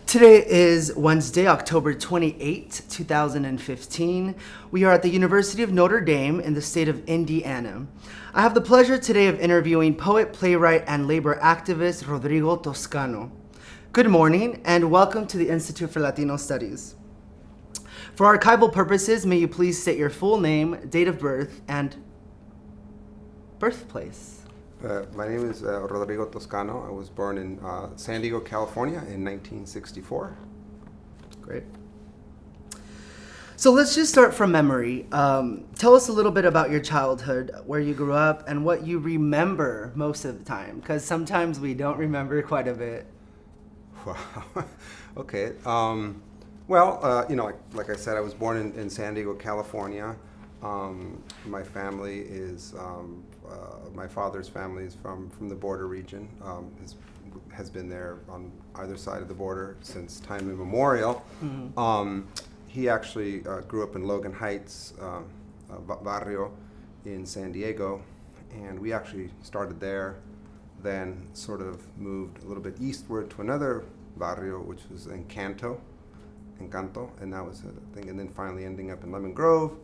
Today is Wednesday, October 28, 2015. We are at the University of Notre Dame in the state of Indiana. I have the pleasure today of interviewing poet, playwright, and labor activist Rodrigo Toscano. Good morning and welcome to the Institute for Latino Studies. For archival purposes, may you please state your full name, date of birth, and birthplace. My name is Rodrigo Toscano. I was born in San Diego, California in 1964. Great. So let's just start from memory. Tell us a little bit about your childhood, where you grew up, and what you remember most of the time, because sometimes we don't remember quite a bit. Wow. Okay. Like I said, I was born in San Diego, California. My family is, my father's family is from the border region, has been there on either side of the border since time immemorial. Mm-hmm. He actually grew up in Logan Heights, barrio in San Diego, and we actually started there, then sort of moved a little bit eastward to another barrio, which was Encanto, and that was a thing, and then finally ending up in Lemon Grove.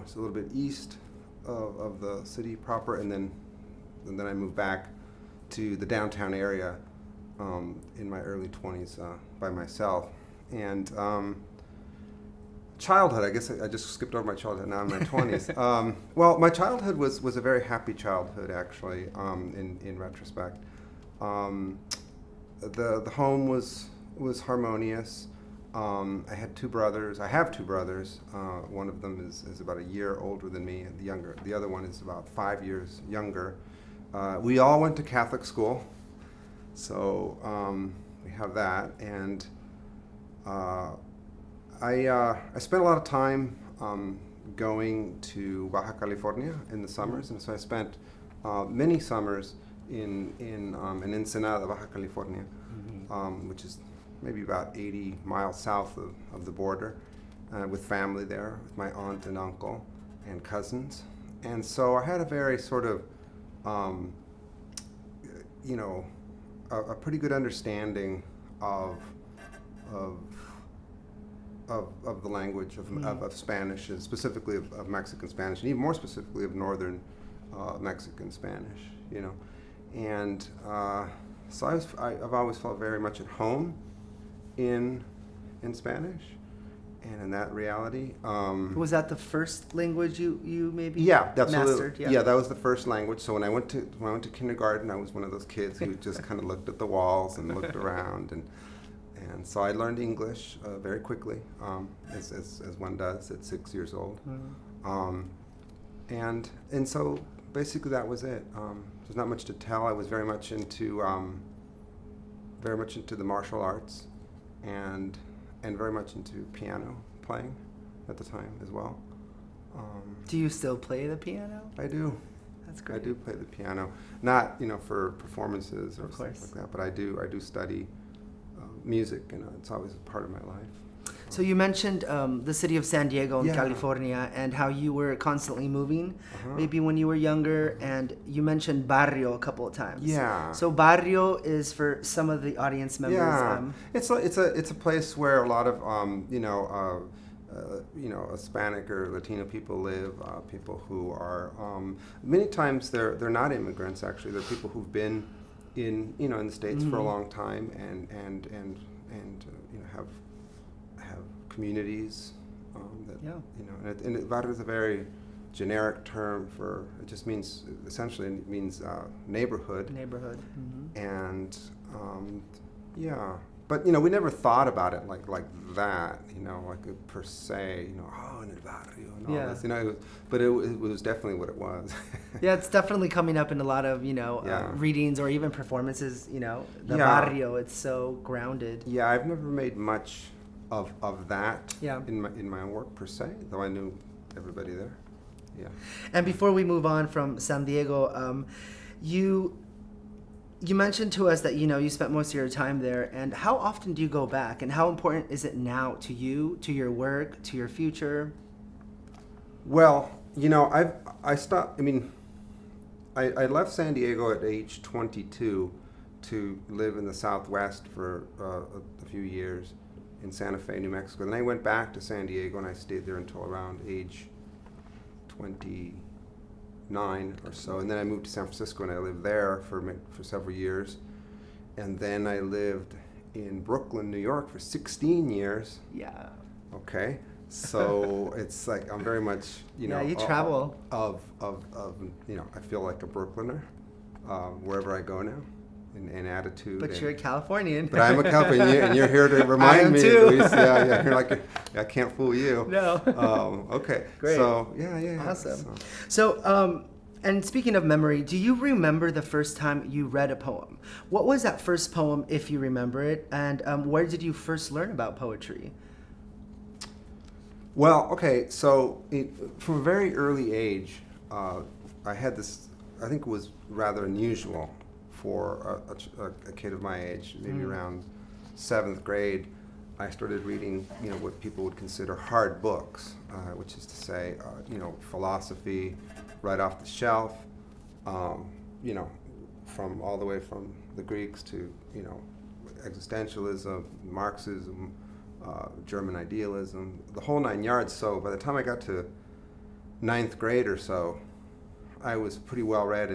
It's a little bit east of the city proper, and then I moved back to the downtown area in my early 20s by myself. And childhood, I guess I just skipped over my childhood, now I'm in my 20s. Well, my childhood was a very happy childhood, actually, in retrospect. The home was harmonious. I had two brothers. I have two brothers. One of them is about a year older than me, and the other one is about 5 years younger. We all went to Catholic school, so we have that. And I spent a lot of time going to Baja California in the summers, and so I spent many summers in Ensenada, Baja California, which is maybe about 80 miles south of the border, with family there, with my aunt and uncle and cousins. And so I had a very sort of, a pretty good understanding of the language of Spanish, and specifically of Mexican Spanish, and even more specifically of Northern Mexican Spanish, And so I've always felt very much at home in Spanish and in that reality. Was that the first language you maybe mastered? Yeah. Yeah, that was the first language. So when I went to kindergarten, I was one of those kids who just kind of looked at the walls and looked around, and so I learned English very quickly, as one does at 6 years old. Mm-hmm. And so basically that was it. There's not much to tell. I was very much into the martial arts, and very much into piano playing at the time as well. Do you still play the piano? I do. That's great. I do play the piano, not for performances or stuff like that, but I do study music, and it's always a part of my life. So you mentioned the city of San Diego in California, and how you were constantly moving, maybe when you were younger, and you mentioned barrio a couple of times. Yeah. So barrio is, for some of the audience members. Yeah. It's a place where a lot of Hispanic or Latino people live. People who are many times they're not immigrants. Actually, they're people who've been in the States for a long time, and have communities and barrio is a very generic term for, it just means, essentially it means neighborhood. Mm-hmm. And but we never thought about it like that, like per se, in el barrio and all this, but it was definitely what it was. Yeah, it's definitely coming up in a lot of readings or even performances. The barrio, it's so grounded. Yeah, I've never made much of that Yeah. in my own work per se, though I knew everybody there. Yeah. And before we move on from San Diego, you mentioned to us that you spent most of your time there, and how often do you go back, and how important is it now to you, to your work, to your future? Well, I stopped. I left San Diego at age 22 to live in the Southwest for a few years in Santa Fe, New Mexico. Then I went back to San Diego, and I stayed there until around age 29 or so. And then I moved to San Francisco, and I lived there for several years. And then I lived in Brooklyn, New York for 16 years. Yeah. Okay. So it's like I'm very much, Yeah, you travel. I feel like a Brooklyner wherever I go now. In attitude. But you're a Californian. But I'm a Californian, and you're here to remind me. Too. At least, yeah, you're like, I can't fool you. No. Okay. Great. So, yeah. Awesome. So, and speaking of memory, do you remember the first time you read a poem? What was that first poem, if you remember it? And where did you first learn about poetry? Well, okay. So, from a very early age, I had this. I think it was rather unusual for a kid of my age, maybe around 7th grade. I started reading, what people would consider hard books, which is to say, philosophy right off the shelf, from all the way from the Greeks to, existentialism, Marxism, German idealism, the whole 9 yards. So by the time I got to 9th grade or so, I was pretty well read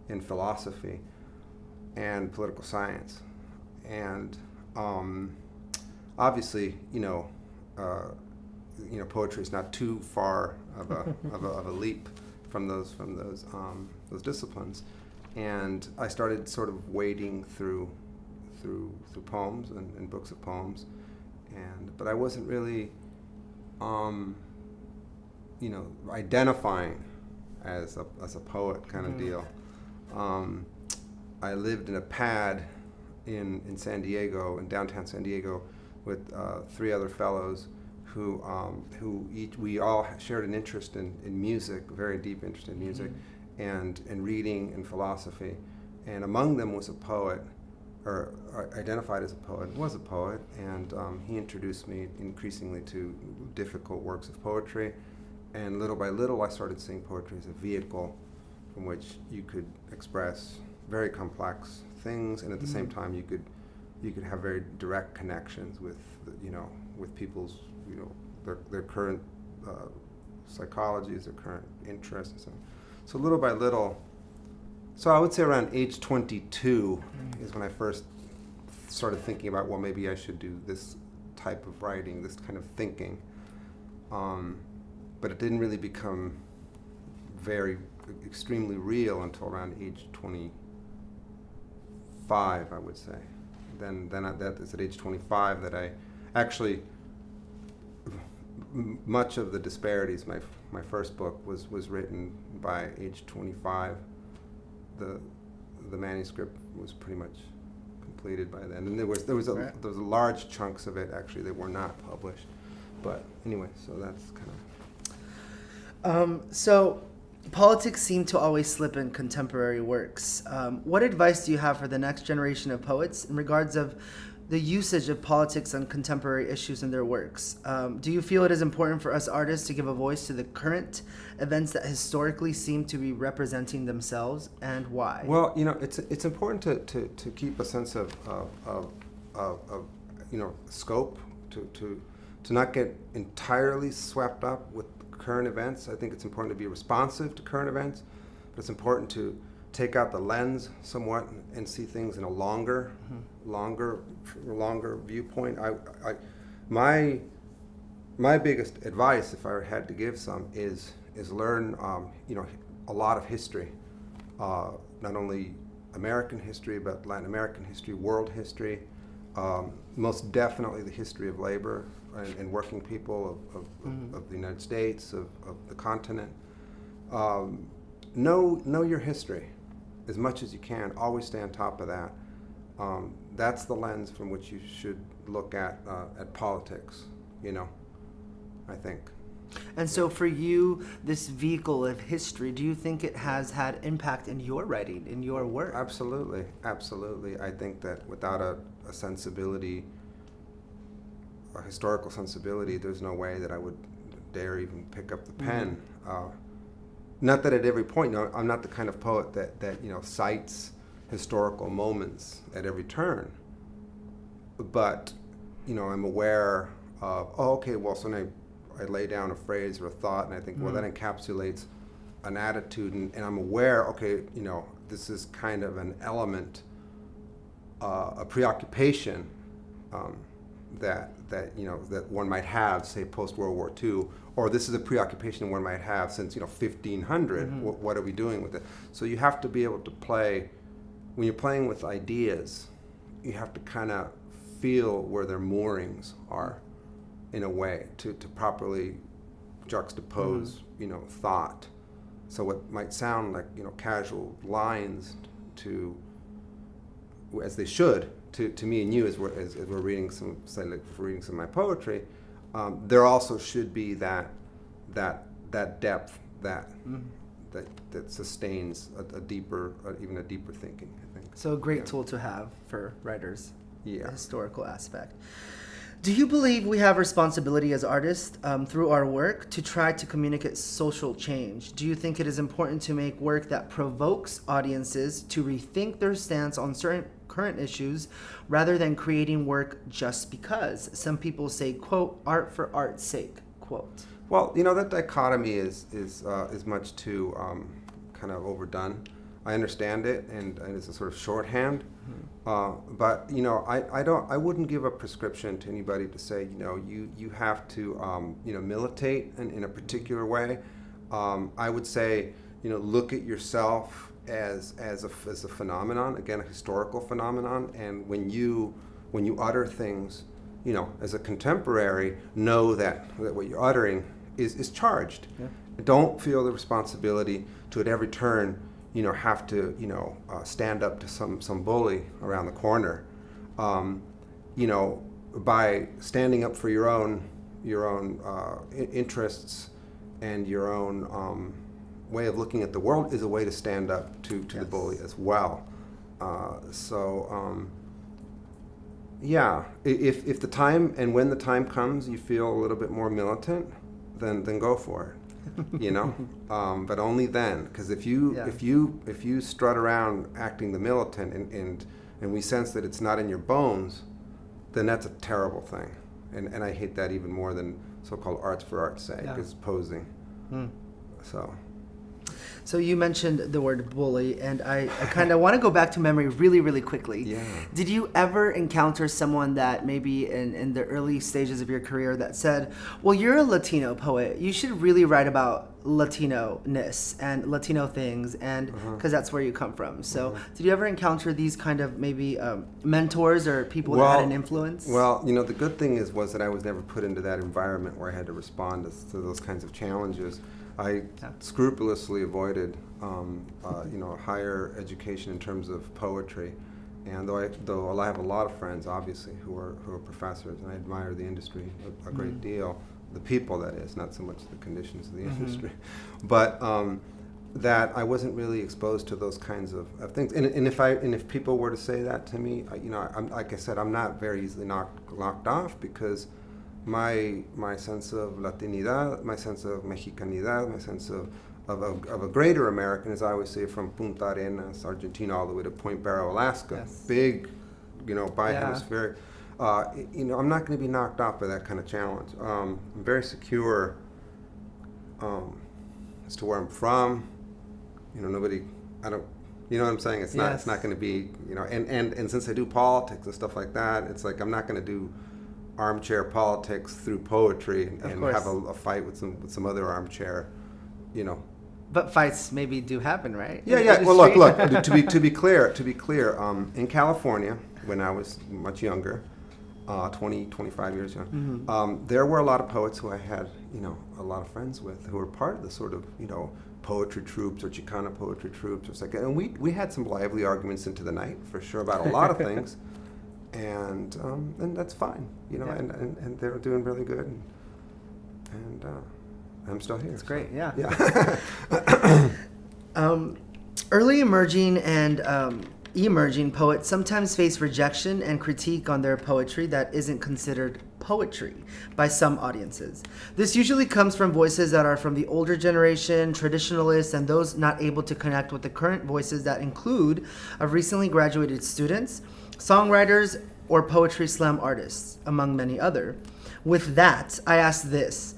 in philosophy and political science, and obviously, poetry is not too far of a leap from those disciplines, and I started sort of wading through poems and books of poems, but I wasn't really identifying as a poet kind of deal. I lived in a pad in San Diego, in downtown San Diego, with 3 other fellows who we all shared an interest in music, a very deep interest in music, and reading and philosophy. And among them was a poet, or identified as a poet, was a poet, and he introduced me increasingly to difficult works of poetry. And little by little, I started seeing poetry as a vehicle from which you could express very complex things, and at the same time, you could have very direct connections with people's their current psychologies, their current interests. So little by little. So I would say around age 22 is when I first started thinking about, well, maybe I should do this type of writing, this kind of thinking. But it didn't really become very extremely real until around age 25, I would say. Then that is at age 25 that I actually, much of the Disparities, my first book, was written by age 25. The manuscript was pretty much completed by then, and there was large chunks of it actually that were not published. But anyway, so that's kind of. So, politics seem to always slip in contemporary works. What advice do you have for the next generation of poets in regards of the usage of politics on contemporary issues in their works? Do you feel it is important for us artists to give a voice to the current events that historically seem to be representing themselves, and why? Well, it's important to keep a sense of scope, to not get entirely swept up with current events. I think it's important to be responsive to current events, but it's important to take out the lens somewhat and see things in a longer viewpoint. My biggest advice, if I had to give some, is learn a lot of history, not only American history but Latin American history, world history, most definitely the history of labor and working people of the United States, of the continent. Know your history as much as you can. Always stay on top of that. That's the lens from which you should look at politics, I think. And so for you, this vehicle of history, do you think it has had impact in your writing, in your work? Absolutely. I think that without a sensibility, a historical sensibility, there's no way that I would dare even pick up the pen. Not that at every point, I'm not the kind of poet that cites historical moments at every turn. But, I'm aware of, so then I lay down a phrase or a thought, and I think, well, that encapsulates an attitude, and I'm aware, this is kind of an element, a preoccupation that one might have, say, post World War II, or this is a preoccupation one might have since 1500. What are we doing with it? So you have to be able to play. When you're playing with ideas, you have to kind of feel where their moorings are, in a way, to properly juxtapose, thought. So what might sound like, casual lines as they should, to me and you as we're reading some of my poetry, there also should be that depth that sustains even a deeper thinking, I think. So a great tool to have for writers. Yeah. The historical aspect. Do you believe we have responsibility as artists through our work to try to communicate social change? Do you think it is important to make work that provokes audiences to rethink their stance on certain current issues rather than creating work just because? Some people say, quote, art for art's sake, quote. Well, that dichotomy is much too kind of overdone. I understand it, and it's a sort of shorthand. But I wouldn't give a prescription to anybody to say you have to militate in a particular way. I would say look at yourself as a phenomenon, again, a historical phenomenon, and when you utter things, as a contemporary, know that what you're uttering is charged. Yeah. Don't feel the responsibility to at every turn have to stand up to some bully around the corner. By standing up for your own interests and your own way of looking at the world is a way to stand up to the bully as well. If the time and when the time comes, you feel a little bit more militant, then go for it. But only then, because if you strut around acting the militant and we sense that it's not in your bones, then that's a terrible thing, and I hate that even more than so-called arts for art's sake, is posing. So you mentioned the word bully, and I kind of want to go back to memory really, really quickly. Yeah. Did you ever encounter someone that maybe in the early stages of your career that said, well, you're a Latino poet, you should really write about Latino-ness and Latino things, and because that's where you come from. So did you ever encounter these kind of maybe mentors or people that had an influence? Well, the good thing was that I was never put into that environment where I had to respond to those kinds of challenges. I scrupulously avoided, higher education in terms of poetry, and though I have a lot of friends, obviously, who are professors, and I admire the industry a great deal, the people, that is, not so much the conditions of the industry, but that I wasn't really exposed to those kinds of things. And if people were to say that to me, I'm, like I said, I'm not very easily knocked off, because my sense of Latinidad, my sense of Mexicanidad, my sense of a greater American, as I always say, from Punta Arenas, Argentina, all the way to Point Barrow, Alaska, big, bi-hemispheric. I'm not going to be knocked off by that kind of challenge. I'm very secure as to where I'm from. You know what I'm saying? It's not going to be, and since I do politics and stuff like that, it's like I'm not going to do armchair politics through poetry and have a fight with some other armchair, But fights maybe do happen, right? Yeah. Well, look. To be clear, in California, when I was much younger, 25 years young, there were a lot of poets who I had, a lot of friends with, who were part of the sort of, poetry troops or Chicana poetry troops or something. And we had some lively arguments into the night, for sure, about a lot of things. And that's fine, and they're doing really good, and I'm still here. That's great, yeah. Yeah. Early emerging and emerging poets sometimes face rejection and critique on their poetry that isn't considered poetry by some audiences. This usually comes from voices that are from the older generation, traditionalists, and those not able to connect with the current voices that include of recently graduated students, songwriters, or poetry slam artists, among many other. With that, I ask this: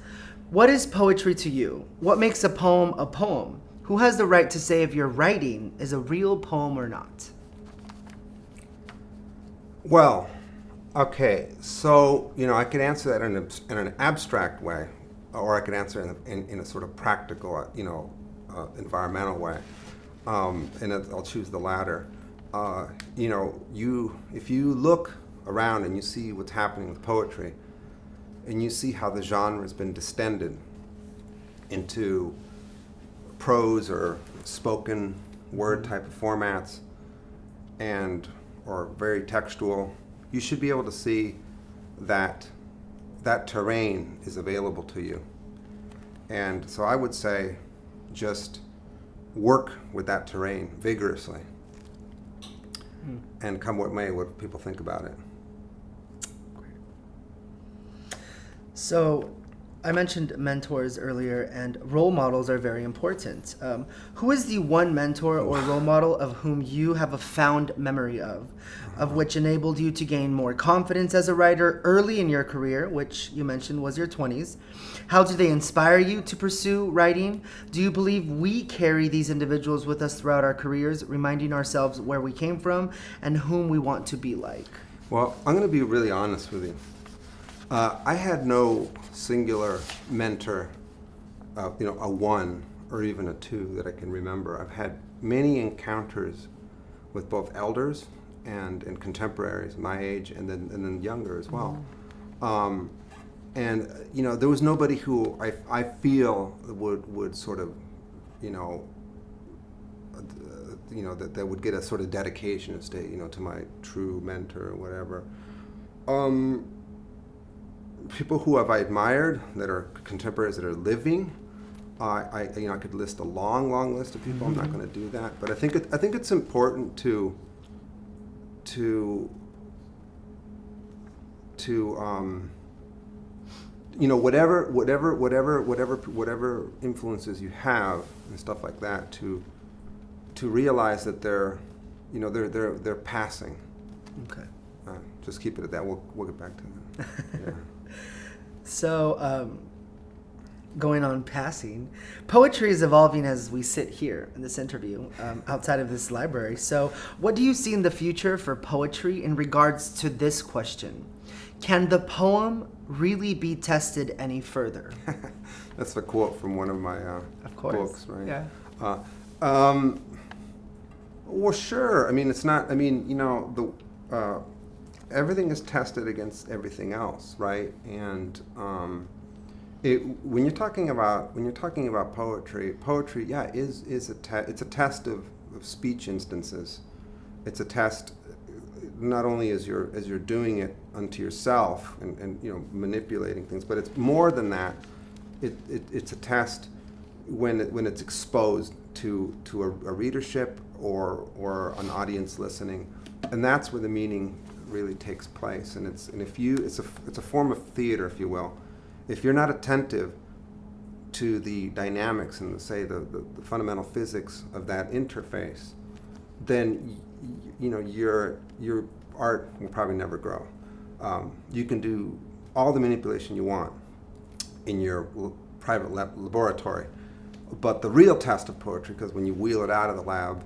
what is poetry to you? What makes a poem a poem? Who has the right to say if your writing is a real poem or not? Well, okay, so, I could answer that in an abstract way, or I could answer it in a sort of practical, environmental way, and I'll choose the latter. If you look around and you see what's happening with poetry, and you see how the genre has been distended into prose or spoken word type of formats, or very textual, you should be able to see that that terrain is available to you. And so I would say just work with that terrain vigorously, and come what may, what people think about it. So, I mentioned mentors earlier, and role models are very important. Who is the one mentor or role model of whom you have a fond memory of which enabled you to gain more confidence as a writer early in your career, which you mentioned was your 20s? How do they inspire you to pursue writing? Do you believe we carry these individuals with us throughout our careers, reminding ourselves where we came from and whom we want to be like? Well, I'm going to be really honest with you. I had no singular mentor, a one or even a two that I can remember. I've had many encounters with both elders and contemporaries, my age, and then younger as well. There was nobody who I feel would sort of, that would get a sort of dedication of state, to my true mentor or whatever. People who I admired that are contemporaries that are living, I could list a long list of people. I'm not going to do that, but I think it's important to whatever influences you have and stuff like that, to realize that they're passing. Okay. Just keep it at that. We'll get back to that. Yeah. So, going on passing, poetry is evolving as we sit here in this interview, outside of this library. So, what do you see in the future for poetry in regards to this question? Can the poem really be tested any further? That's a quote from one of my books, right? Yeah. Well, sure. I mean, it's not. I mean, everything is tested against everything else, right? And when you're talking about poetry, yeah, it's a test of speech instances. It's a test not only as you're doing it unto yourself and manipulating things, but it's more than that. It's a test when it's exposed to a readership or an audience listening, and that's where the meaning really takes place. And it's a form of theater, if you will. If you're not attentive to the dynamics and the fundamental physics of that interface, then your art will probably never grow. You can do all the manipulation you want in your private laboratory, but the real test of poetry, because when you wheel it out of the lab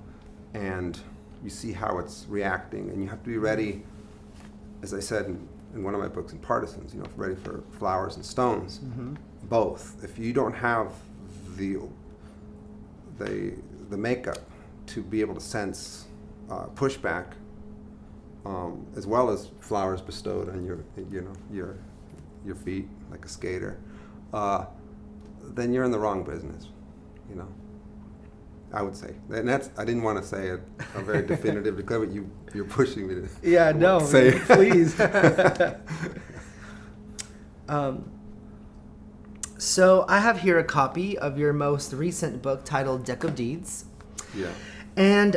and you see how it's reacting, and you have to be ready, as I said in one of my books, in Partisans, ready for flowers and stones. Mm-hmm. Both. If you don't have the makeup to be able to sense pushback, as well as flowers bestowed on your feet like a skater, then you're in the wrong business. I would say, and I didn't want to say a very definitive declare, but you're pushing me to. Yeah, no, say it. Please. So I have here a copy of your most recent book titled Deck of Deeds. Yeah. And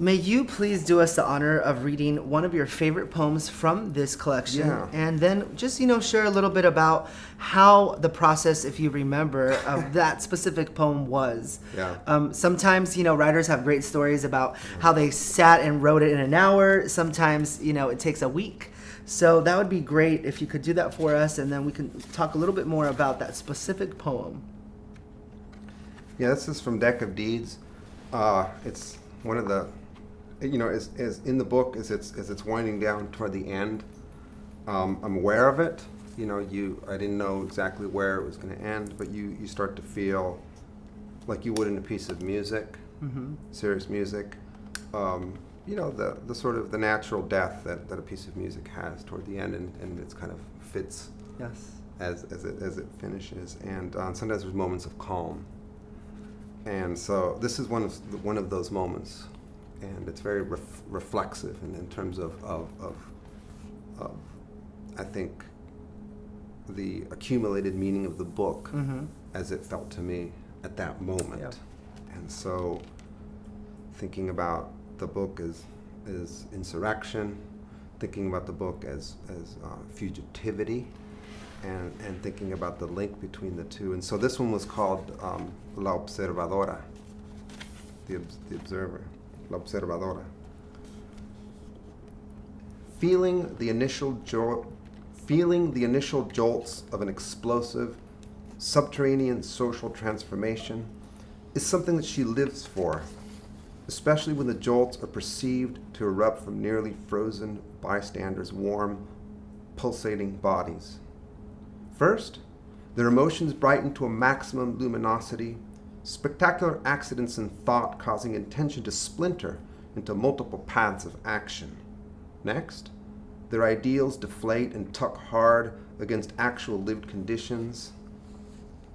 May you please do us the honor of reading one of your favorite poems from this collection, Yeah. and then just, share a little bit about how the process, if you remember, of that specific poem was. Yeah. Sometimes, writers have great stories about how they sat and wrote it in an hour. Sometimes, it takes a week. So that would be great if you could do that for us, and then we can talk a little bit more about that specific poem. Yeah, this is from Deck of Deeds. It's one of the, as in the book, as it's winding down toward the end, I'm aware of it. I didn't know exactly where it was going to end, but you start to feel like you would in a piece of music, serious music. The sort of the natural death that a piece of music has toward the end, and it's kind of fits Yes. as it finishes. And sometimes there's moments of calm. And so this is one of those moments, and it's very reflexive in terms of I think the accumulated meaning of the book as it felt to me at that moment. Yeah. And so thinking about the book as insurrection, thinking about the book as fugitivity, and thinking about the link between the two. And so this one was called La Observadora, the observer, La Observadora. Feeling the initial jolts of an explosive, subterranean social transformation is something that she lives for, especially when the jolts are perceived to erupt from nearly frozen bystanders' warm, pulsating bodies. First, their emotions brighten to a maximum luminosity, spectacular accidents in thought causing intention to splinter into multiple paths of action. Next, their ideals deflate and tuck hard against actual lived conditions.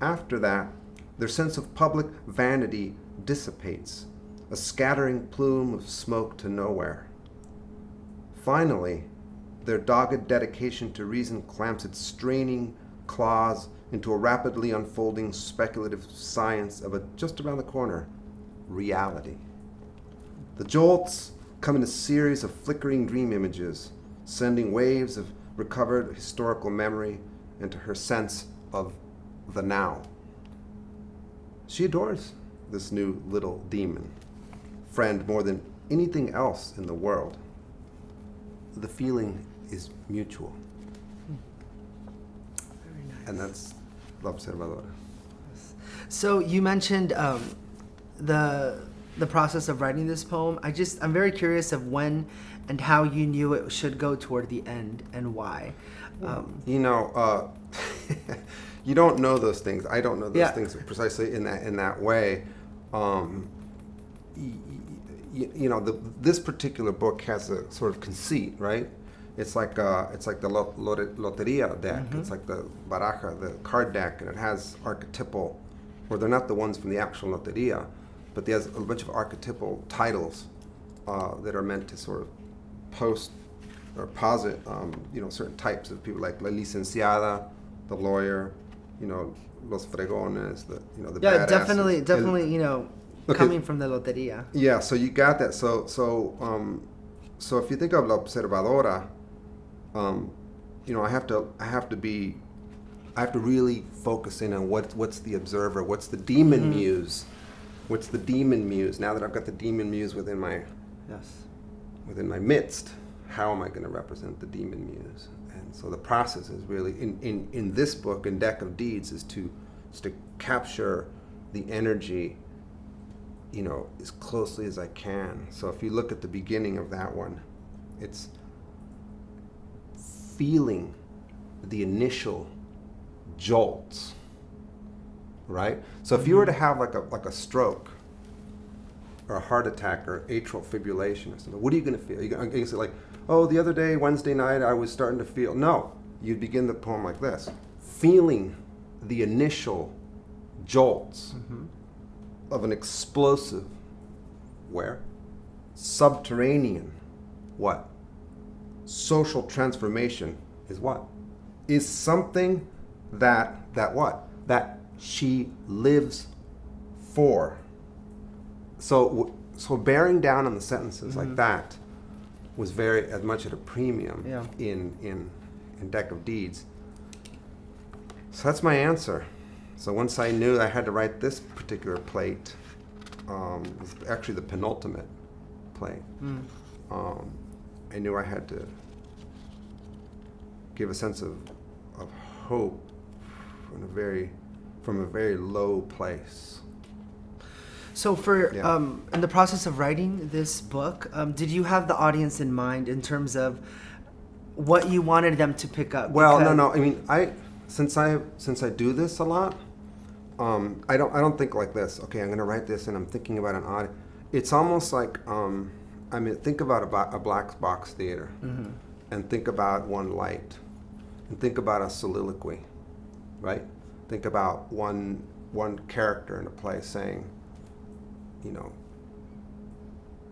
After that, their sense of public vanity dissipates, a scattering plume of smoke to nowhere. Finally, their dogged dedication to reason clamps its straining claws into a rapidly unfolding speculative science of a just around the corner reality. The jolts come in a series of flickering dream images, sending waves of recovered historical memory into her sense of the now. She adores this new little demon, friend more than anything else in the world. The feeling is mutual. Very nice. And that's La Observadora. So you mentioned the process of writing this poem. I'm very curious of when and how you knew it should go toward the end and why. You don't know those things. I don't know those Yeah. things precisely in that way. This particular book has a sort of conceit, right? It's like the loteria deck. It's like the baraja, the card deck, and it has archetypal, or they're not the ones from the actual loteria, but there's a bunch of archetypal titles that are meant to sort of post or posit, certain types of people, like la licenciada, the lawyer, los fregones, the Yeah, badasses. definitely, Okay. coming from the loteria. Yeah, so you got that. So if you think of La Observadora, I have to really focus in on what's the observer, what's the demon muse, what's the demon muse. Now that I've got the demon muse within my midst, how am I going to represent the demon muse? And so the process is really in this book, in Deck of Deeds, is to capture the energy, as closely as I can. So if you look at the beginning of that one, it's feeling the initial jolts, right? So if you were to have like a stroke or a heart attack or atrial fibrillation or something, what are you going to feel? You're going to say like, oh, the other day, Wednesday night, I was starting to feel. No, you'd begin the poem like this: feeling the initial jolts of an explosive, where? Subterranean, what? Social transformation is what? Is something that what? That she lives for. So so bearing down on the sentences like that was very as much at a premium in Deck of Deeds. So that's my answer. So once I knew I had to write this particular plate, it was actually the penultimate plate. I knew I had to give a sense of hope from a very low place. So in the process of writing this book, did you have the audience in mind in terms of what you wanted them to pick up? Well, no. I mean, since I do this a lot, I don't think like this. Okay, I'm going to write this, and I'm thinking about an audience. It's almost like think about a black box theater, and think about one light, and think about a soliloquy, right? Think about one character in a play saying,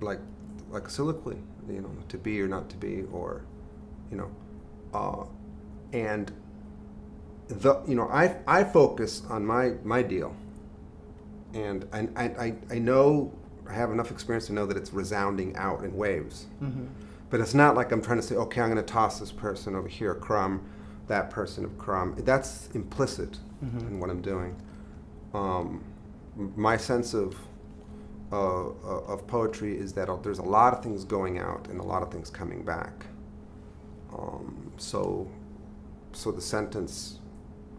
like a soliloquy, to be or not to be, or, and I focus on my deal, and I know I have enough experience to know that it's resounding out in waves, but it's not like I'm trying to say, okay, I'm going to toss this person over here a crumb, that person a crumb. That's implicit in what I'm doing. My sense of poetry is that there's a lot of things going out and a lot of things coming back. So the sentence,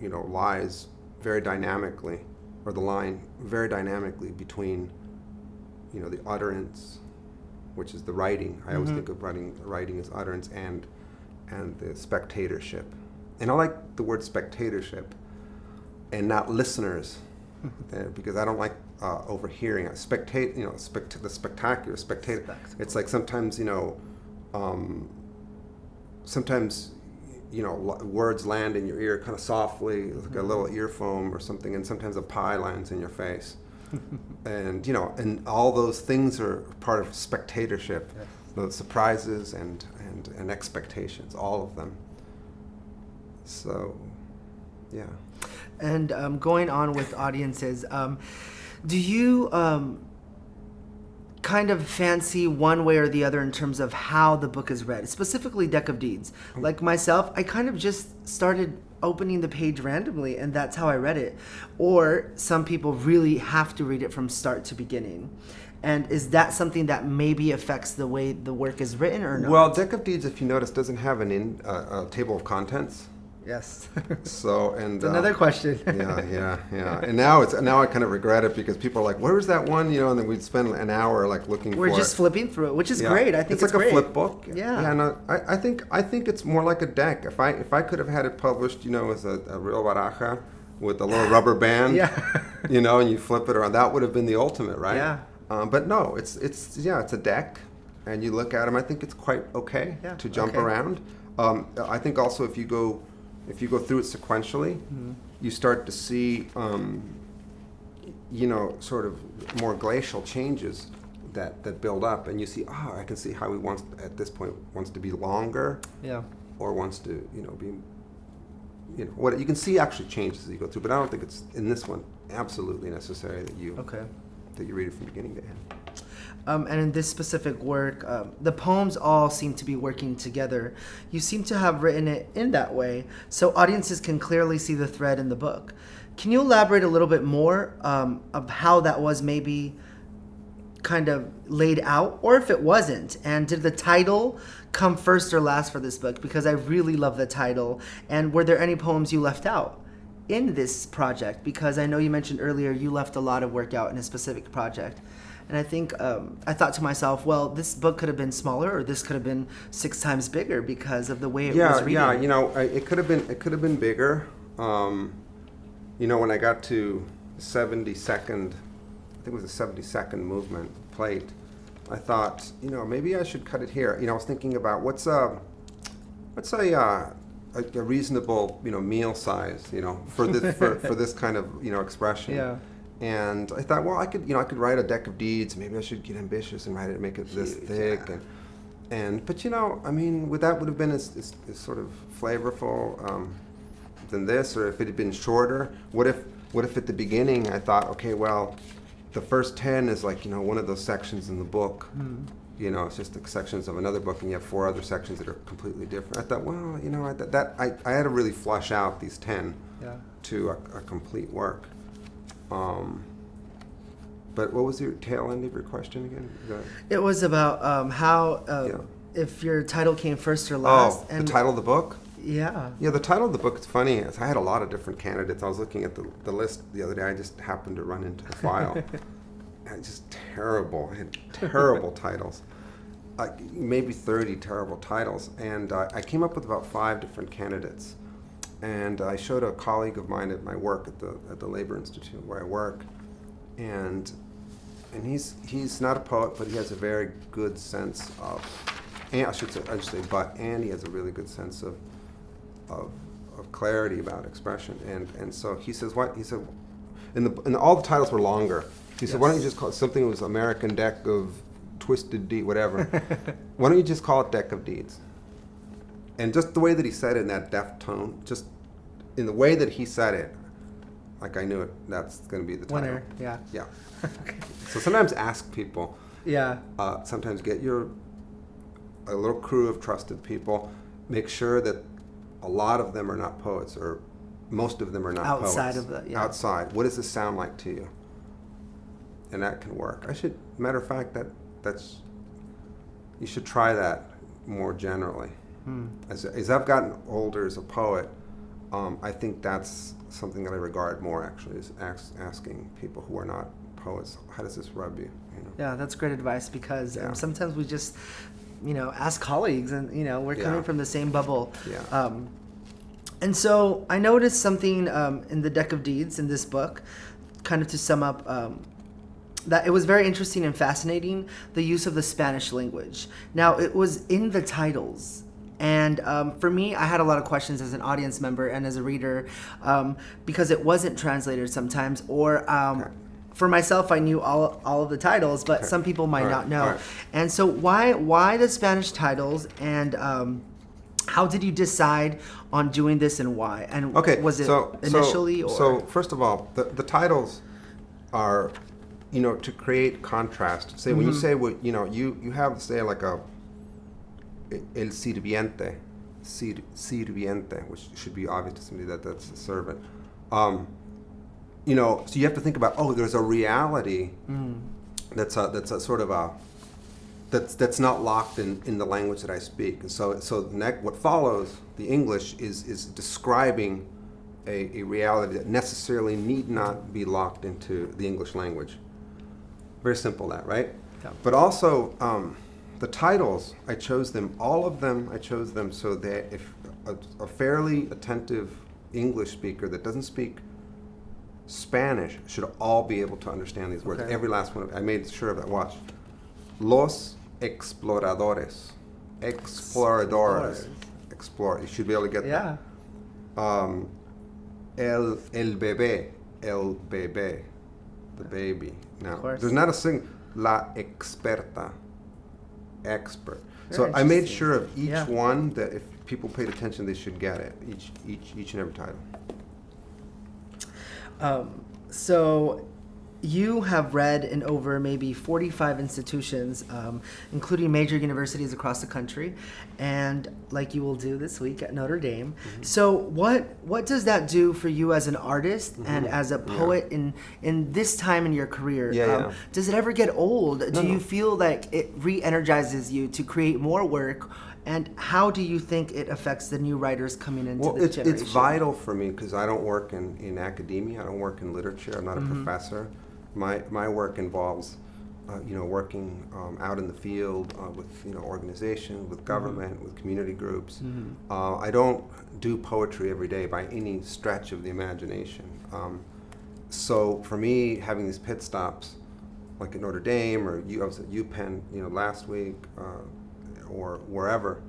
lies very dynamically, or the line very dynamically between, the utterance, which is the writing. I always think of writing as utterance, and the spectatorship. And I like the word spectatorship and not listeners, because I don't like overhearing. The spectacular spectator. It's like sometimes, words land in your ear kind of softly, like a little ear foam or something, and sometimes a pie lands in your face. And, and all those things are part of spectatorship, the surprises and expectations, all of them. So, yeah. And going on with audiences, do you kind of fancy one way or the other in terms of how the book is read, specifically Deck of Deeds? Like myself, I kind of just started opening the page randomly, and that's how I read it. Or some people really have to read it from start to beginning. And is that something that maybe affects the way the work is written or not? Well, Deck of Deeds, if you notice, doesn't have a table of contents. Yes. So, and it's another question. Yeah. And now I kind of regret it, because people are like, "Where was that one?" And then we'd spend an hour looking for it. We're just flipping through it, which is great. I think it's like great. A flip book. Yeah. Yeah. No, I think it's more like a deck. If I could have had it published, as a real baraja with a little rubber band, and you flip it around, that would have been the ultimate, right? Yeah. But no, it's a deck, and you look at them. I think it's quite okay to jump around. I think also if you go through it sequentially, you start to see, sort of more glacial changes that build up, and you see, I can see how he at this point wants to be longer, or wants to, be, what you can see actually changes as you go through. But I don't think it's in this one absolutely necessary that you read it from beginning to end. And in this specific work, the poems all seem to be working together. You seem to have written it in that way, so audiences can clearly see the thread in the book. Can you elaborate a little bit more of how that was maybe kind of laid out, or if it wasn't? And did the title come first or last for this book? Because I really love the title. And were there any poems you left out in this project? Because I know you mentioned earlier you left a lot of work out in a specific project. And I think I thought to myself, well, this book could have been smaller, or this could have been 6 times bigger because of the way it was reading. Yeah, it could have been bigger. When I got to 72nd, I think it was the 72nd movement plate, I thought, maybe I should cut it here. I was thinking about what's a reasonable, meal size, for this for this kind of, expression. Yeah. And I thought, well, I could write a Deck of Deeds. Maybe I should get ambitious and write it, make it this thick, but would that have been as sort of flavorful than this, or if it had been shorter? What if at the beginning I thought, okay, well, the first 10 is like, one of those sections in the book. It's just the sections of another book, and you have 4 other sections that are completely different. I thought, well, I had to really flush out these 10 to a complete work. But what was your tail end of your question again? It was about how if your title came first or last. Oh, the title of the book? Yeah. Yeah, the title of the book is funny. I had a lot of different candidates. I was looking at the list the other day. I just happened to run into the file. And just terrible. I had terrible titles. Maybe 30 terrible titles. And I came up with about 5 different candidates. And I showed a colleague of mine at my work at the Labor Institute where I work. And he's not a poet, but he has a very good sense of, and and he has a really good sense of clarity about expression. And so he says, what? He said, and all the titles were longer. He said, why don't you just call it something that was American Deck of Twisted Deed, whatever. Why don't you just call it Deck of Deeds? And just the way that he said it in that deft tone, just in the way that he said it, like I knew it, that's going to be the title. Winner, yeah. Yeah. Okay. So sometimes ask people. Yeah. Sometimes get a little crew of trusted people. Make sure that a lot of them are not poets, or most of them are not outside poets. of that, yeah. Outside. What does this sound like to you? And that can work. Matter of fact, that's you should try that more generally. As I've gotten older as a poet, I think that's something that I regard more, actually, is asking people who are not poets, how does this rub you? Yeah, that's great advice, because sometimes we just, ask colleagues, and, we're coming from the same bubble. Yeah. And so I noticed something in the Deck of Deeds in this book, kind of to sum up, that it was very interesting and fascinating, the use of the Spanish language. Now, it was in the titles. And for me, I had a lot of questions as an audience member and as a reader, because it wasn't translated sometimes, or for myself, I knew all of the titles, but some people might not know. Right. And so why the Spanish titles, and how did you decide on doing this, and why? And was it initially? So first of all, the titles are, to create contrast. Say when you say what, you have, say, like el sirviente, which should be obvious to somebody that's a servant. So you have to think about, there's a reality that's a sort of that's not locked in the language that I speak. And so what follows, the English, is describing a reality that necessarily need not be locked into the English language. Very simple, that, right? Yeah. But also, the titles, all of them I chose them so that if a fairly attentive English speaker that doesn't speak Spanish should all be able to understand these words. Okay. Every last one. I made sure of that. Watch. Los exploradores. Exploradores. Explore. You should be able to get that. El bebé. El bebé. The baby. Now, there's not a single. La experta. Expert. So I made sure of each one that if people paid attention, they should get it. Each and every title. So you have read in over maybe 45 institutions, including major universities across the country, and like you will do this week at Notre Dame. Mm-hmm. So what does that do for you as an artist and as a poet in this time in your career? Does it ever get old? Do you feel like it re-energizes you to create more work? And how do you think it affects the new writers coming into this generation? It's vital for me because I don't work in academia. I don't work in literature. I'm not a professor. My work involves, working out in the field with organizations, with government, with community groups. I don't do poetry every day by any stretch of the imagination. So for me, having these pit stops, like at Notre Dame, or I was at UPenn, last week, or wherever,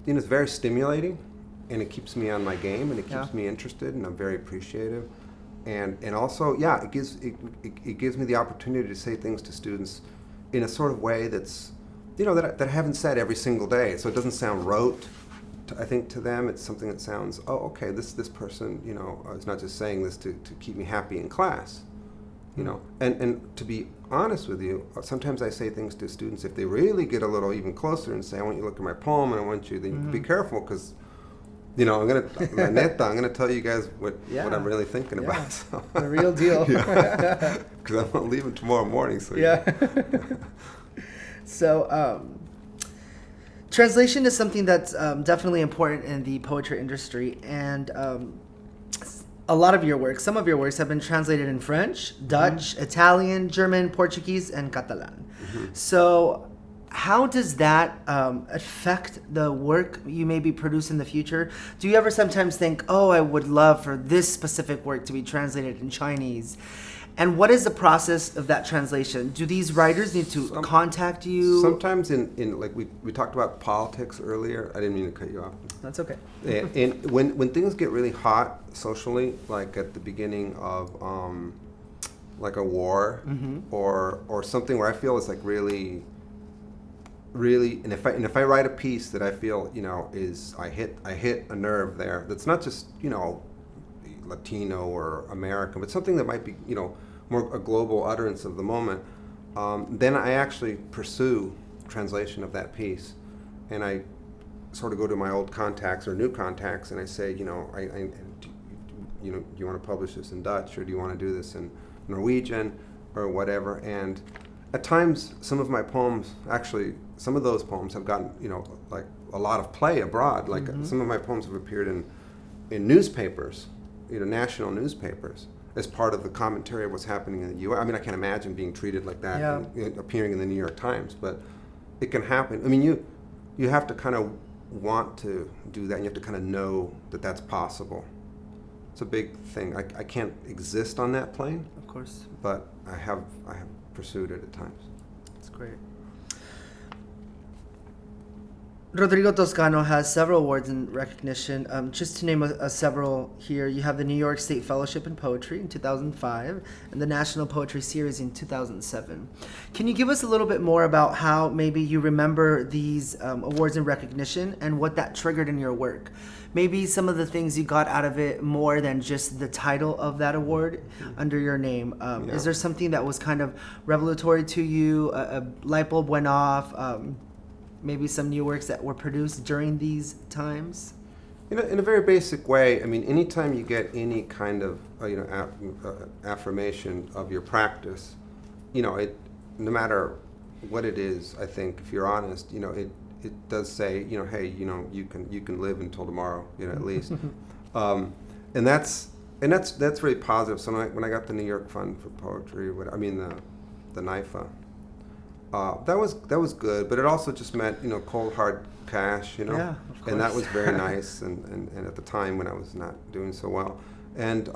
it's very stimulating, and it keeps me on my game, and it keeps me interested, and I'm very appreciative. And also, it gives me the opportunity to say things to students in a sort of way that's, that I haven't said every single day. So it doesn't sound rote, I think, to them. It's something that sounds, this person, is not just saying this to keep me happy in class. you know. And to be honest with you, sometimes I say things to students, if they really get a little even closer and say, I want you to look at my poem and I want you, then be careful, because, you know, I'm gonna tell you guys what I'm really thinking about. So. The real deal. Because I'm leaving tomorrow morning. So So translation is something that's definitely important in the poetry industry, and a lot of your work, some of your works have been translated in French, Dutch, Italian, German, Portuguese, and Catalan. So how does that affect the work you maybe produce in the future? Do you ever sometimes think, oh, I would love for this specific work to be translated in Chinese? And what is the process of that translation? Do these writers need to contact you? Sometimes in like we talked about politics earlier. I didn't mean to cut you off. That's okay. And when things get really hot socially, like at the beginning of like a war or something where I feel it's like really, and if I write a piece that I feel, you know, is I hit a nerve there, that's not just, you know, Latino or American, but something that might be, you know, more a global utterance of the moment, then I actually pursue translation of that piece, and I sort of go to my old contacts or new contacts, and I say, you know, do you want to publish this in Dutch, or do you want to do this in Norwegian, or whatever? And at times, some of my poems, actually, some of those poems have gotten, you know, like a lot of play abroad. Like some of my poems have appeared in newspapers, you know, national newspapers, as part of the commentary of what's happening in the U.S. I mean, I can't imagine being treated like that, and appearing in the New York Times, but it can happen. I mean, you have to kind of want to do that, and you have to kind of know that that's possible. It's a big thing. I can't exist on that plane, Of course. but I have pursued it at times. That's great. Rodrigo Toscano has several awards in recognition. Just to name several here, you have the New York State Fellowship in Poetry in 2005 and the National Poetry Series in 2007. Can you give us a little bit more about how maybe you remember these awards in recognition and what that triggered in your work? Maybe some of the things you got out of it more than just the title of that award under your name. Is there something that was kind of revelatory to you, a light bulb went off, maybe some new works that were produced during these times? You know, in a very basic way, I mean, anytime you get any kind of affirmation of your practice, you know, no matter what it is, I think if you're honest, you know, it does say, you know, hey, you know, you can live until tomorrow, you know, at least, and that's really positive. So when I got the New York Fund for Poetry, the NYFA. That was good, but it also just meant, you know, cold hard cash, you know, of course. And that was very nice. And at the time when I was not doing so well, and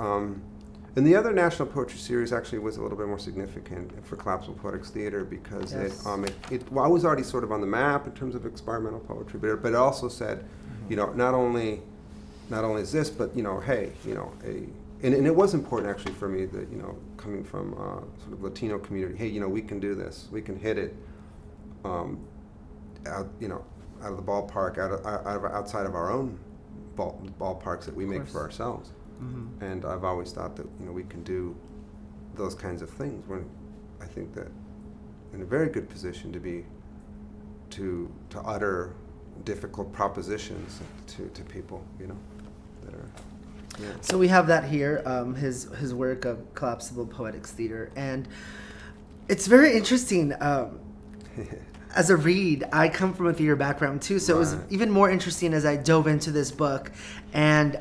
the other National Poetry Series actually was a little bit more significant for Collapsible Poetics Theater because I was already sort of on the map in terms of experimental poetry, but it also said, you know, not only is this, but, you know, hey, you know, and it was important actually for me that, you know, coming from sort of Latino community, hey, you know, we can do this, we can hit it, out, you know, out of the ballpark, outside of our own ballparks that we make for ourselves. And I've always thought that, you know, we can do those kinds of things. When I think that in a very good position to utter difficult propositions to people, you know, that are. Yeah. So we have that here, his work of Collapsible Poetics Theater, and it's very interesting. As a read, I come from a theater background too, so it was even more interesting as I dove into this book. And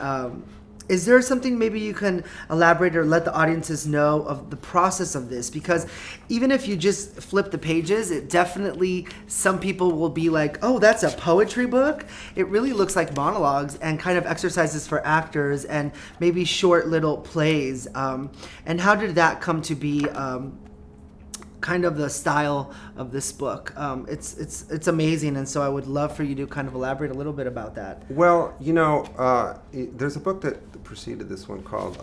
is there something maybe you can elaborate or let the audiences know of the process of this? Because even if you just flip the pages, it definitely, some people will be like, oh, that's a poetry book? It really looks like monologues and kind of exercises for actors and maybe short little plays. And how did that come to be kind of the style of this book? It's amazing, and so I would love for you to kind of elaborate a little bit about that. Well, you know, there's a book that preceded this one called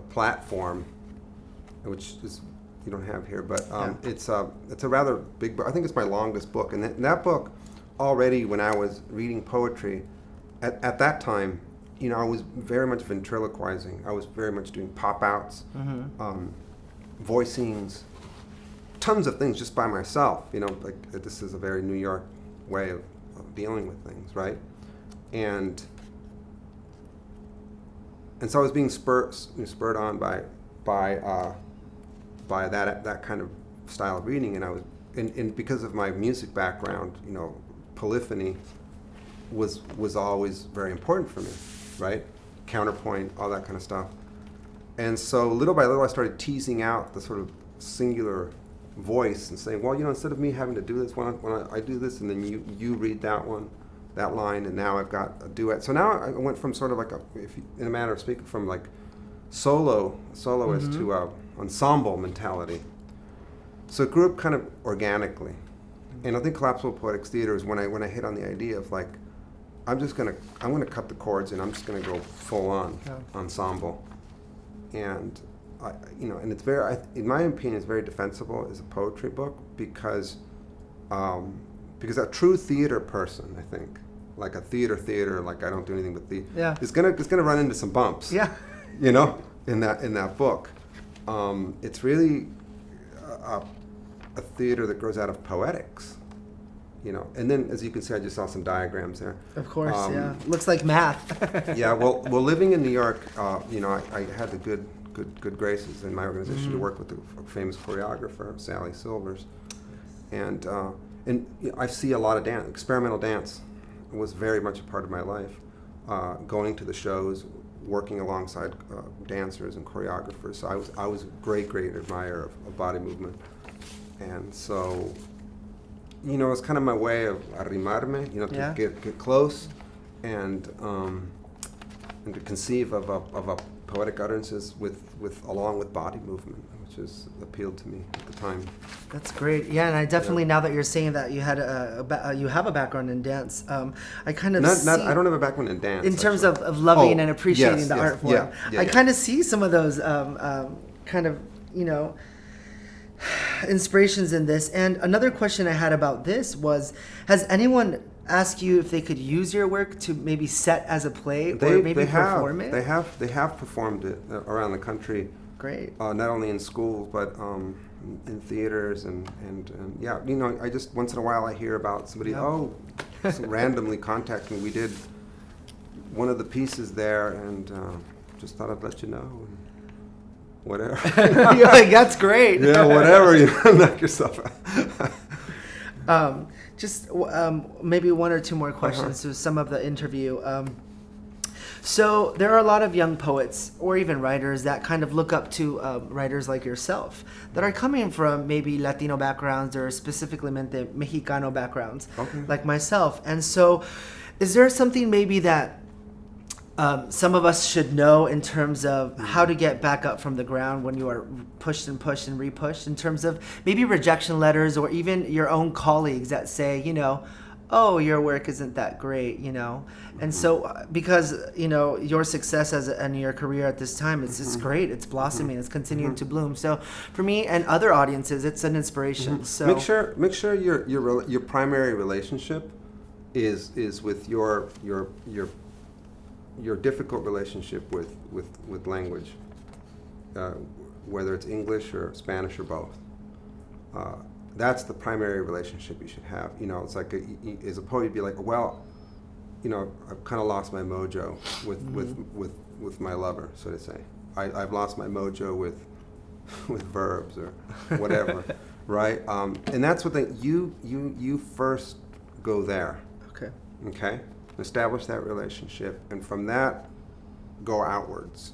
Platform, which is you don't have here, but it's a rather big book. I think it's my longest book, and that book already, when I was reading poetry, at that time, you know, I was very much ventriloquizing. I was very much doing pop outs. voicings, tons of things just by myself. Like this is a very New York way of dealing with things, right? And so I was being spurred on by that kind of style of reading, and I was, and because of my music background, polyphony was always very important for me, right? Counterpoint, all that kind of stuff. And so little by little I started teasing out the sort of singular voice and saying, well, instead of me having to do this, when I do this, and then you read that line, and now I've got a duet. So now I went from sort of like in a manner of speaking, from like soloist to ensemble mentality. So it grew up kind of organically. And I think Collapsible Poetics Theater is when I hit on the idea of like, I'm gonna cut the chords and I'm just gonna go full on ensemble. And and it's very, in my opinion, it's very defensible as a poetry book because a true theater person, I think, like a theater, like I don't do anything but is gonna run into some bumps. Yeah. In that book, it's really a theater that grows out of poetics. And then, as you can see, I just saw some diagrams there. Of course, yeah. Looks like math. Yeah, well, living in New York, I had the good graces in my organization to work with the famous choreographer, Sally Silvers. And I see a lot of dance. Experimental dance was very much a part of my life. Going to the shows, working alongside dancers and choreographers. So I was a great admirer of body movement. And so, it's kind of my way of arrimarme, to get close and to conceive of a poetic utterances along with body movement, which has appealed to me at the time. That's great. Yeah, and I definitely, now that you're saying that you had you have a background in dance, I kind of I don't have a background in dance. In terms of loving and appreciating the art form. I kind of see some of those kind of, inspirations in this. And another question I had about this was, has anyone asked you if they could use your work to maybe set as a play or maybe perform it? They have performed it around the country. Great. Not only in schools, but in theaters and yeah, I just, once in a while I hear about somebody, randomly contact me. We did one of the pieces there, and just thought I'd let you know. And whatever. You're like, that's great. Yeah, whatever. Knock yourself out. Just maybe one or two more questions to sum up the interview. So there are a lot of young poets or even writers that kind of look up to writers like yourself that are coming from maybe Latino backgrounds or specifically Mexicano backgrounds, like myself. And so is there something maybe that some of us should know in terms of how to get back up from the ground when you are pushed and repushed, in terms of maybe rejection letters or even your own colleagues that say, oh, your work isn't that great, And so because, your success and your career at this time, it's great. It's blossoming. It's continuing to bloom. So for me and other audiences, it's an inspiration. So make sure your primary relationship is with your difficult relationship with language, whether it's English or Spanish or both. That's the primary relationship you should have. It's like as a poet, you'd be like, well, I've kind of lost my mojo with my lover, so to say. I've lost my mojo with verbs or whatever, right? And that's what you first go there. Okay. Establish that relationship, and from that, go outwards,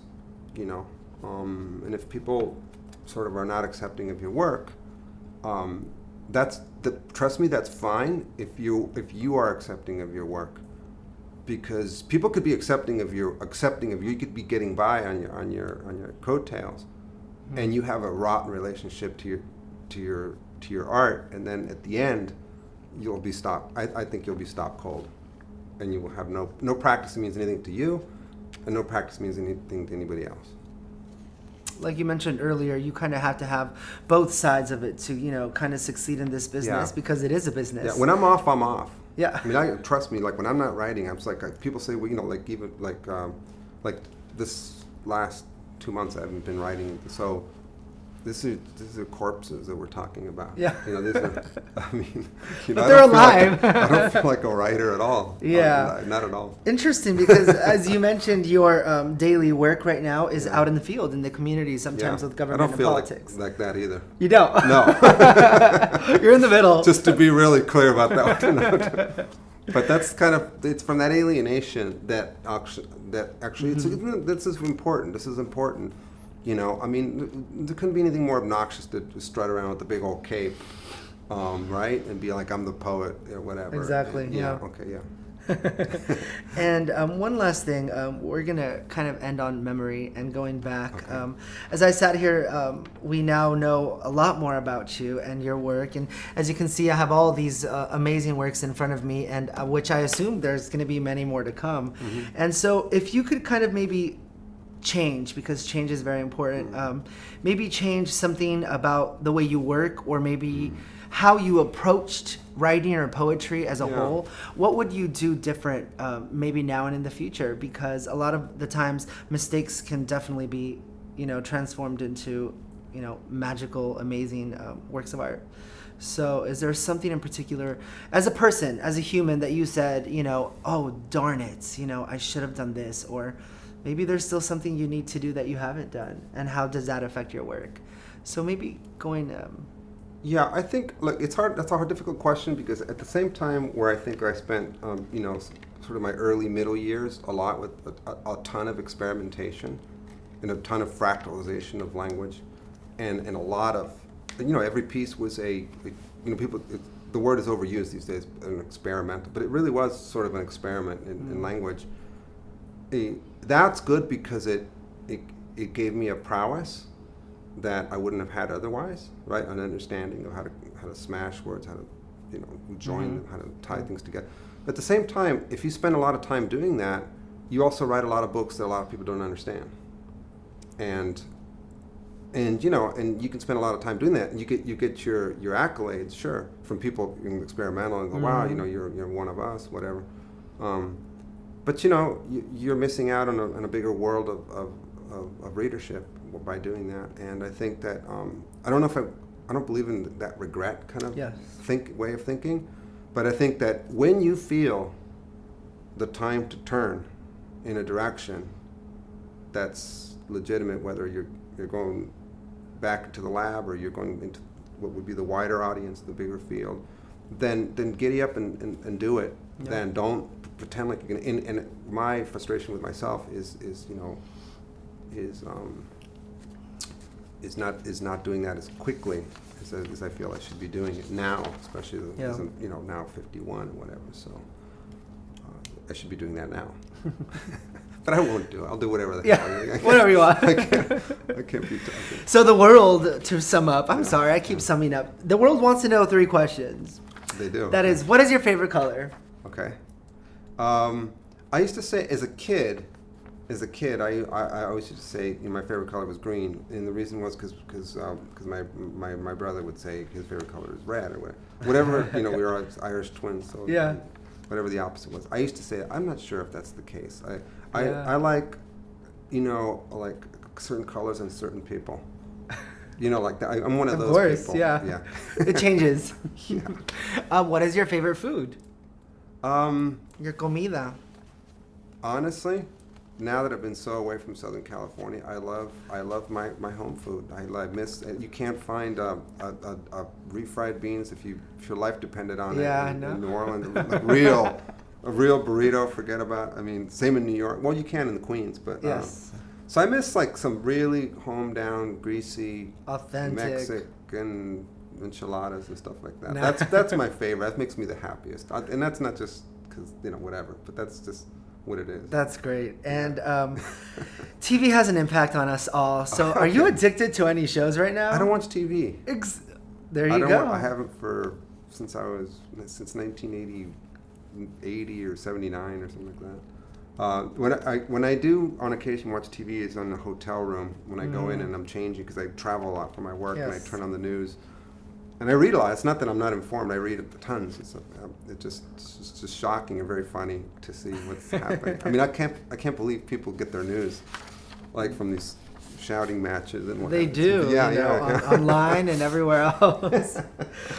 and if people sort of are not accepting of your work, trust me, that's fine if you are accepting of your work, because people could be accepting of you, you could be getting by on your coattails, and you have a rotten relationship to your art, and then at the end, you'll be stopped. I think you'll be stopped cold. And you will have no practice means anything to you, and no practice means anything to anybody else. Like you mentioned earlier, you kind of have to have both sides of it to, kind of succeed in this business, because it is a business. Yeah, when I'm off, I'm off. Yeah. I mean, trust me, like when I'm not writing, I'm just like people say, well, like even like this last 2 months I haven't been writing, so These are corpses that we're talking about. Yeah. These are, I mean, But they're alive. I don't feel like a writer at all. Yeah. Not at all. Interesting, because as you mentioned, your daily work right now is out in the field, in the community, sometimes with government and politics. I don't feel like that either. You don't? No. You're in the middle. Just to be really clear about that one. But that's kind of, it's from that alienation that actually this is important. This is important. I mean, there couldn't be anything more obnoxious to strut around with the big old cape, right? And be like, I'm the poet or whatever. Exactly, and, yeah. Okay, yeah. And one last thing, we're going to kind of end on memory and going back. Okay. As I sat here, we now know a lot more about you and your work. And as you can see, I have all these amazing works in front of me, and which I assume there's going to be many more to come. Mm-hmm. And so if you could kind of maybe change, because change is very important, maybe change something about the way you work, or maybe how you approached writing or poetry as a whole, what would you do different maybe now and in the future? Because a lot of the times mistakes can definitely be transformed into magical, amazing works of art. So is there something in particular as a person, as a human, that you said, oh darn it, I should have done this, or maybe there's still something you need to do that you haven't done, and how does that affect your work? So maybe going Yeah, I think, look, it's hard. That's a hard, difficult question, because at the same time where I think I spent, sort of my early middle years a lot with a ton of experimentation and a ton of fractalization of language, and a lot of, every piece was people, the word is overused these days, an experiment, but it really was sort of an experiment in language. That's good because it gave me a prowess that I wouldn't have had otherwise, right? An understanding of how to smash words, how to join them, how to tie things together. At the same time, if you spend a lot of time doing that, you also write a lot of books that a lot of people don't understand. And you can spend a lot of time doing that, and you get your accolades, sure, from people experimental and go, wow, you're one of us, whatever. But you're missing out on a bigger world of readership by doing that. And I think that I don't believe in that regret kind of way of thinking, but I think that when you feel the time to turn in a direction that's legitimate, whether you're going back into the lab or you're going into what would be the wider audience, the bigger field, then giddy up and do it. Yeah. Then don't pretend like you're gonna. And my frustration with myself is not doing that as quickly as I feel I should be doing it now, especially as I'm, now 51 or whatever. So I should be doing that now. But I won't do it. I'll do whatever the hell. Whatever you want. I can't be talking. So the world, to sum up, I'm sorry, I keep summing up. The world wants to know 3 questions. They do. That is, what is your favorite color? Okay. I used to say as a kid, I always used to say my favorite color was green, and the reason was because my brother would say his favorite color is red or whatever. We were Irish twins, so whatever the opposite was. I used to say I'm not sure if that's the case. I like like certain colors and certain people. Like that. I'm one of those course, people. Yeah. It changes. What is your favorite food? Your comida. Honestly, now that I've been so away from Southern California, I love my home food. I miss. You can't find a refried beans if your life depended on it in New Orleans. A real burrito. Forget about. I mean, same in New York. Well, you can in the Queens, but yes. So I miss like some really home down, greasy, authentic Mexican enchiladas and stuff like that. That's my favorite. That makes me the happiest. And that's not just because whatever, but that's just what it is. That's great. And TV has an impact on us all. So are you addicted to any shows right now? I don't watch TV. There you go. I haven't since 1980 or 79 or something like that. When I do on occasion watch TV, is in the hotel room when I go in and I'm changing, because I travel a lot for my work. Yes. And I turn on the news. And I read a lot. It's not that I'm not informed. I read tons. It's just shocking and very funny to see what's happening. I mean, I can't believe people get their news like from these shouting matches and They whatnot. do, Yeah, you know, yeah. online and everywhere else.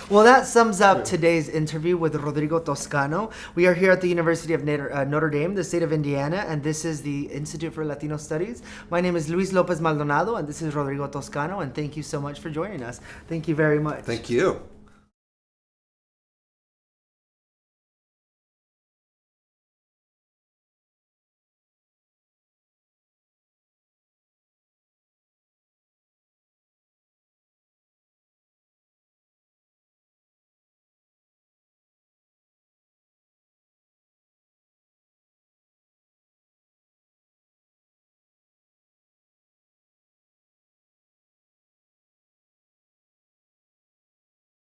Well, that sums up today's interview with Rodrigo Toscano. We are here at the University of Notre Dame, the state of Indiana, and this is the Institute for Latino Studies. My name is Luis Lopez Maldonado, and this is Rodrigo Toscano, and thank you so much for joining us. Thank you very much. Thank you.